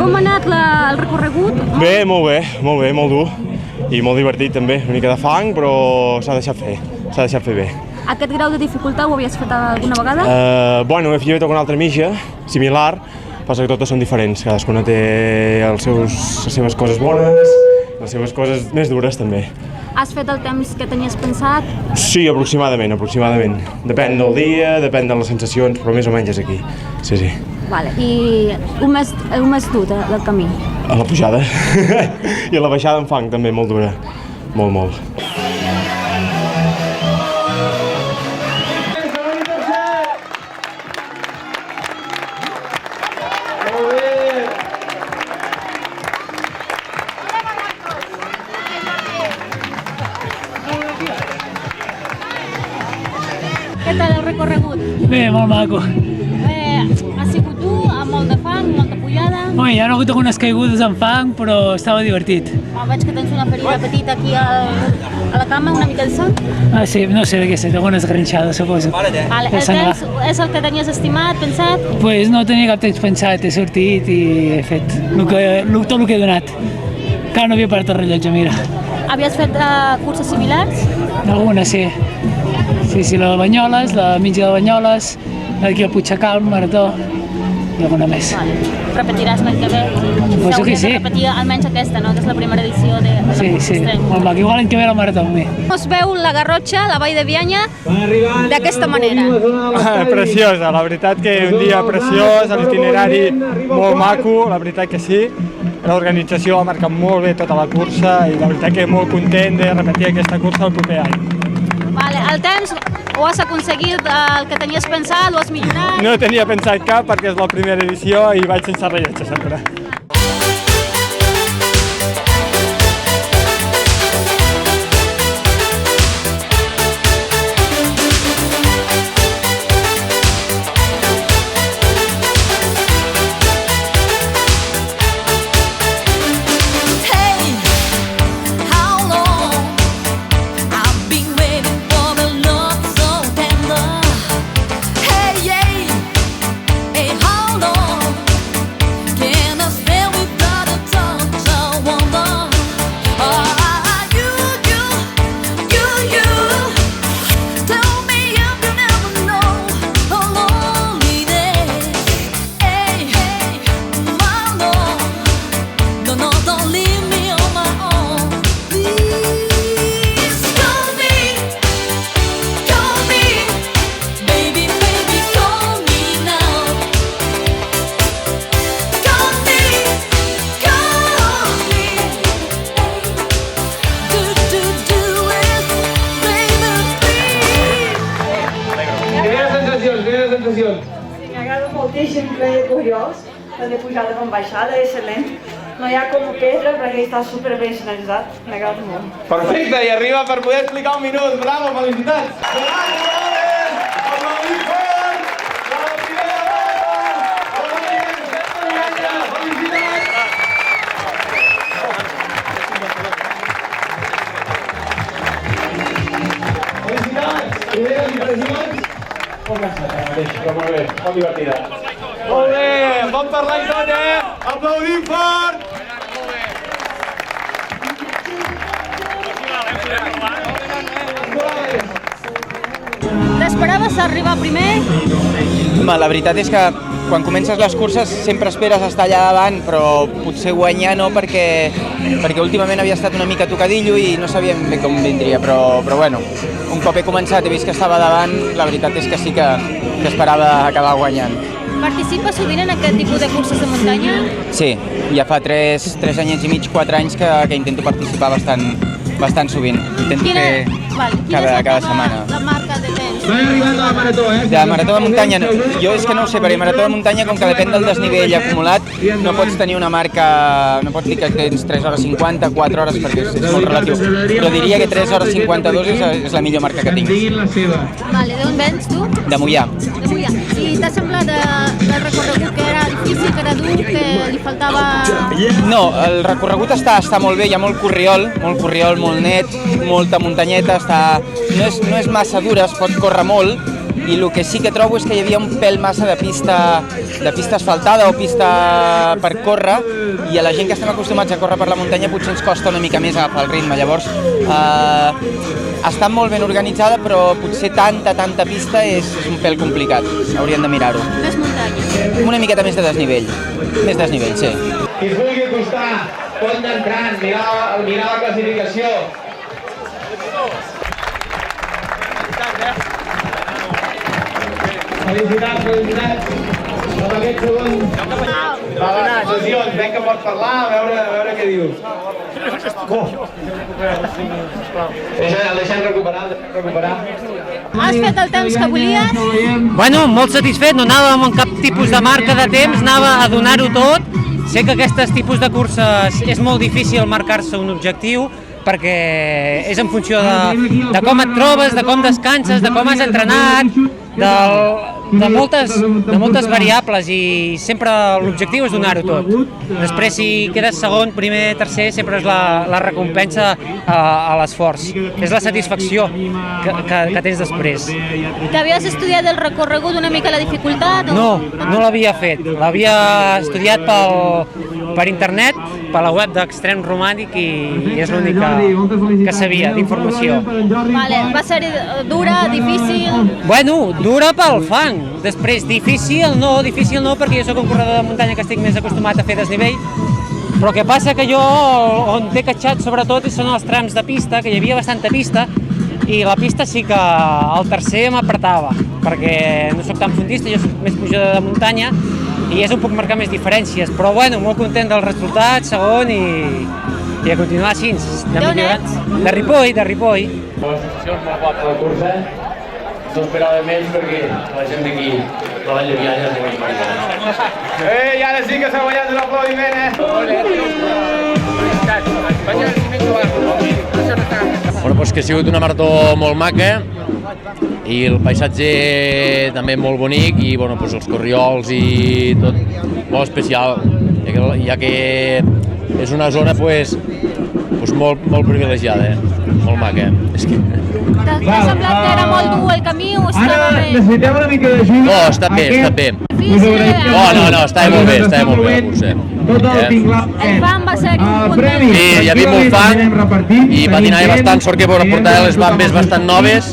Com ha anat el recorregut? Bé, molt dur i molt divertit també, una mica de fang, però s'ha deixat fer bé. Aquest grau de dificultat ho havies fet alguna vegada? Bueno, jo he fet una altra mitja, similar, passa que totes són diferents, cadascuna té les seves coses bones, les seves coses més dures també. Has fet el temps que tenies pensat? Sí, aproximadament. Depèn del dia, depèn de les sensacions, però més o menys és aquí. Sí. Vale. I un més dur del camí? A la pujada. I a la baixada en fang també, molt dura. Molt. Què tal el recorregut? Bé, molt maco. Ha sigut dur, amb molt de fang, molta pujada? Bé, hi ha hagut algunes caigudes en fang, però estava divertit. Veig que tens una ferida petita aquí a la cama, una mica de sang. Ah, sí, no sé de què sé, alguna esgrinxada, suposo. Vale. El temps és el que tenies estimat, pensat? Pues no tenia cap temps pensat, he sortit i he fet tot el que he donat. Encara no havia parat el rellotge, mira. Havies fet curses similars? Algunes, sí. Sí, la de Banyoles, la mitja de Banyoles, aquí al Puigcalm, marató i alguna més. Vale. Repetiràs l'any que ve? Suposo que sí. Repetir almenys aquesta, no? Que és la primera edició de la Sí, molt maco. Igual l'any que ve la marató amb mi. Es veu la Garrotxa, la Vall de Bianya, d'aquesta manera. Preciosa, la veritat que un dia preciós, l'itinerari molt maco, la veritat que sí. L'organització ha marcat molt bé tota la cursa i la veritat que molt content de repetir aquesta cursa el proper any. Vale, el temps ho has aconseguit el que tenies pensat, ho has millorat? No tenia pensat cap perquè és la primera edició i vaig sense rellotge sempre. M'agrada moltíssim, és curiós, de pujada com baixada, excel·lent. No hi ha com pedra perquè està superbé senyalitzat, m'agrada molt. Perfecte, i arriba per poder explicar un minut. Bravo, felicitats! Molt cansat, però molt bé, molt divertida. Molt bé, bon parlar i tot, Aplaudim fort! T'esperaves arribar primer? La veritat és que quan comences les curses sempre esperes estar allà davant, però potser guanyar no perquè últimament havia estat una mica tocadillo i no sabíem bé com vindria, però bueno, un cop he començat i he vist que estava davant, la veritat és que sí que esperava acabar guanyant. Participes sovint en aquest tipus de curses de muntanya? Sí, ja fa 3 anyets i mig, 4 anys que intento participar bastant sovint. Intento fer cada setmana. La marca de temps? arribant a la marató, De marató de muntanya, jo és que no ho sé, perquè marató de muntanya, com que depèn del desnivell acumulat, no pots tenir una marca, no pots dir que tens 3 hores 50, 4 hores, perquè és molt relatiu. Però diria que 3 hores 52 és la millor marca que tinc. Vale, d'on vens tu? De Moià. De Moià. I t'ha semblat el recorregut que era difícil, que era dur, que li faltava... No, el recorregut està molt bé, hi ha molt corriol, molt net, molta muntanyeta, no és massa dura, es pot córrer molt, i el que sí que trobo és que hi havia un pèl massa de pista asfaltada o pista per córrer, i a la gent que estem acostumats a córrer per la muntanya potser ens costa una mica més agafar el ritme. Llavors, està molt ben organitzada, però potser tanta pista és un pèl complicat. Hauríem de mirar-ho. Més muntanya. Una miqueta més de desnivell. Més desnivell, sí. Qui es vulgui acostar, pot anar entrant, mirar la classificació. Felicitats. Amb aquest segon... Sessions, ven que pots parlar, a veure què dius. El deixem recuperar. Has fet el temps que volies? Bueno, molt satisfet, no anava amb cap tipus de marca de temps, anava a donar-ho tot. Sé que aquests tipus de curses és molt difícil marcar-se un objectiu, perquè és en funció de com et trobes, de com descanses, de com has entrenat, de moltes variables, i sempre l'objectiu és donar-ho tot. Després, si quedes segon, primer, tercer, sempre és la recompensa a l'esforç. És la satisfacció que tens després. T'havies estudiat el recorregut, una mica la dificultat? No l'havia fet. L'havia estudiat per internet, per la web d'Extrem Romànic, i és l'única que sabia d'informació. Vale. Va ser dura, difícil? Bueno, dura pel fang. Després, difícil no, perquè jo soc un corredor de muntanya que estic més acostumat a fer desnivell, però el que passa que jo, on t'he catxat sobretot, són els trams de pista, que hi havia bastanta pista, i la pista sí que el tercer m'apretava, perquè no soc tan fondista, jo soc més pujada de muntanya, i és on puc marcar més diferències, però bueno, molt content del resultat, segon, i a continuar així. D'on ets? De Ripoll. Bones sensacions, molt guapa la cursa. No esperava menys perquè la gent d'aquí, de la Lluvia, ja s'ho imaginava. I ara sí que s'ha guanyat un aplaudiment, Bueno, doncs que ha sigut una marató molt maca i el paisatge també molt bonic, i bueno, doncs els corriols i tot molt especial, ja que és una zona doncs molt privilegiada, molt maca. T'ha semblat que era molt dur el camí o estava bé? necessitem una mica d'ajuda. No, està bé. No, estava molt bé la cursa. El fang va ser un punt Sí, hi havia molt fang i patinava bastant, sort que portava les bambes bastant noves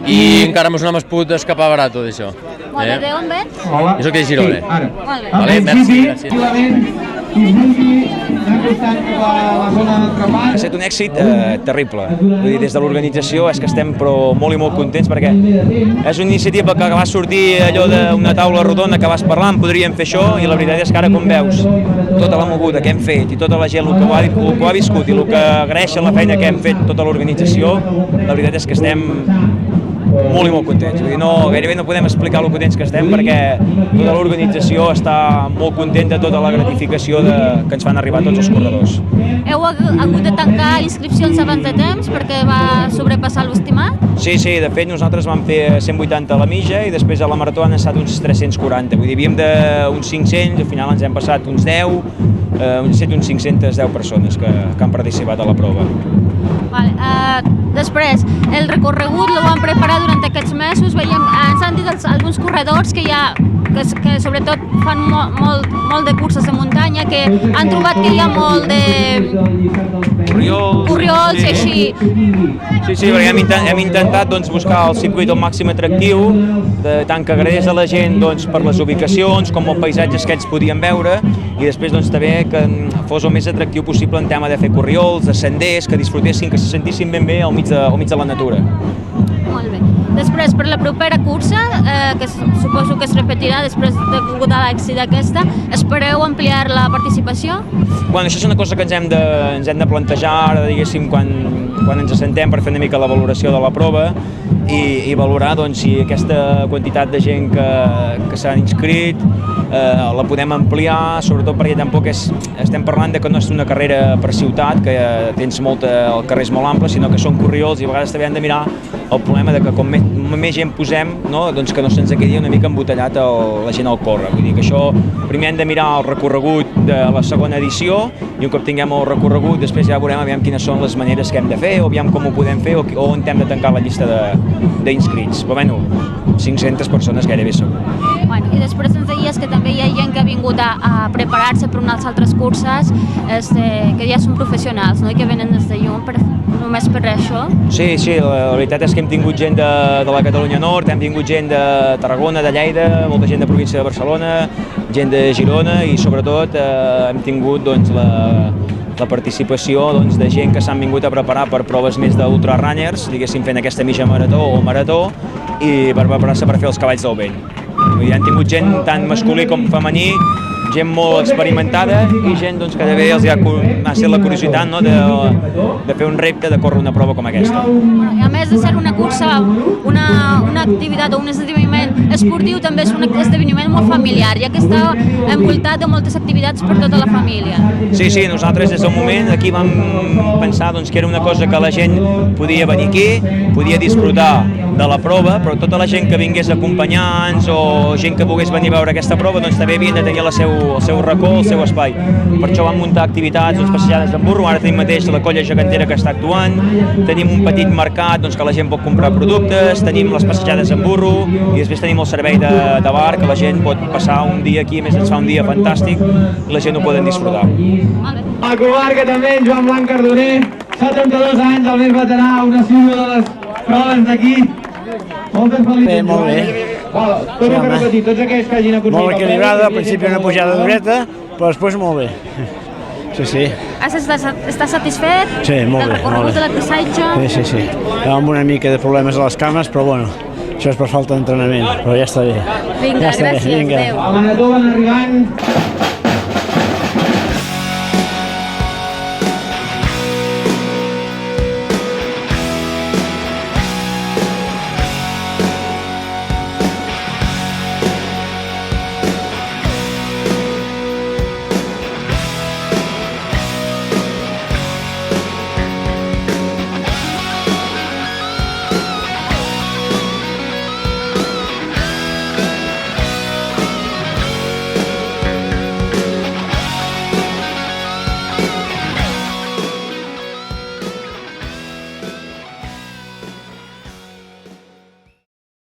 i encara no m'has pogut escapar barat tot això. Molt bé, d'on vens? Jo soc de Girona. Molt bé. Vale, merci. Ha estat un èxit terrible. Vull dir, des de l'organització és que estem però molt i molt contents, perquè és una iniciativa que va sortir allò d'una taula rodona que vas parlant, podríem fer això, i la veritat és que ara, com veus, tota la moguda que hem fet i tota la gent el que ho ha viscut i el que agraeixen la feina que hem fet tota l'organització, la veritat és que estem molt i molt contents. Vull dir, gairebé no podem explicar lo contents que estem, perquè tota l'organització està molt contenta de tota la gratificació que ens fan arribar tots els corredors. Heu hagut de tancar inscripcions abans de temps perquè va sobrepassar l'estimat? Sí, de fet nosaltres vam fer 180 a la mitja i després a la marató han estat uns 340. Vull dir, havíem d'uns 500, al final ens hem passat uns 10, han estat uns 510 persones que han participat a la prova. Vale. Després, el recorregut el vam preparar durant aquests mesos. Ens han dit alguns corredors que sobretot fan molt de curses de muntanya, que han trobat que hi ha molt de corriols i així. Sí, perquè hem intentat buscar el circuit al màxim atractiu, tant que agradés a la gent per les ubicacions com els paisatges que ells podien veure, i després també que fos el més atractiu possible en tema de fer corriols, de senders, que disfrutessin, que se sentissin ben bé al mig de la natura. Molt bé. Després, per la propera cursa, que suposo que es repetirà després de l'èxit d'aquesta, espereu ampliar la participació? Bueno, això és una cosa que ens hem de plantejar ara, diguéssim, quan ens assentem per fer una mica la valoració de la prova i valorar si aquesta quantitat de gent que s'han inscrit la podem ampliar, sobretot perquè tampoc estem parlant que no és una carrera per ciutat, que el carrer és molt ample, sinó que són corriols, i a vegades també hem de mirar el problema de que com més gent posem, que no se'ns quedi una mica embotellat la gent al córrer. Vull dir que això, primer hem de mirar el recorregut de la segona edició, i un cop tinguem el recorregut, després ja veurem aviam quines són les maneres que hem de fer, o aviam com ho podem fer, o on hem de tancar la llista d'inscrits. Però bueno, 500 persones gairebé segur. Bueno, i després ens deies que també hi ha gent que ha vingut a preparar-se per unes altres curses, que ja són professionals, no? I que venen des de lluny només per això. Sí, la veritat és que hem tingut gent de la Catalunya Nord, hem tingut gent de Tarragona, de Lleida, molta gent de província de Barcelona, gent de Girona i sobretot hem tingut doncs, la participació doncs, de gent que s'han vingut a preparar per proves més d'ultrarunners, diguéssim fent aquesta mitja marató o marató i per preparar-se per fer els cavalls del vent. Vull dir, han tingut gent tant masculí com femení, gent molt experimentada i gent doncs, que també els ha estat la curiositat, no? de fer un repte de córrer una prova com aquesta. A més de ser una cursa, una activitat o un esdeveniment esportiu, també és un esdeveniment molt familiar, ja que està envoltat de moltes activitats per tota la família. Sí, nosaltres des del moment aquí vam pensar doncs, que era una cosa que la gent podia venir aquí, podia disfrutar de la prova, però tota la gent que vingués acompanyants o gent que volgués venir a veure aquesta prova doncs, també havien de tenir el seu racó, el seu espai. Per això vam muntar activitats, doncs, passejades en burro, ara tenim mateix la colla gegantera que està actuant, tenim un petit mercat doncs, que la gent pot comprar productes, tenim les passejades en burro i després tenim el servei de bar que la gent pot passar un dia aquí, a més ens fa un dia fantàstic i la gent ho poden disfrutar. A comarca també, Joan Blanc Cardoner, 72 anys, el més veterà, una símbol de les proves d'aquí. Moltes felicitats. Molt bé. Torno a repetir, tots aquells que hagin aconseguit... Molt equilibrada, al principi una pujada dureta, però després molt bé. Sí. Estàs satisfet? Sí, molt bé. Del recorregut de l'aterratge? Sí. Amb una mica de problemes a les cames, però bueno, això és per falta d'entrenament, però ja està bé. Vinga, gràcies, adéu. A Marató van arribant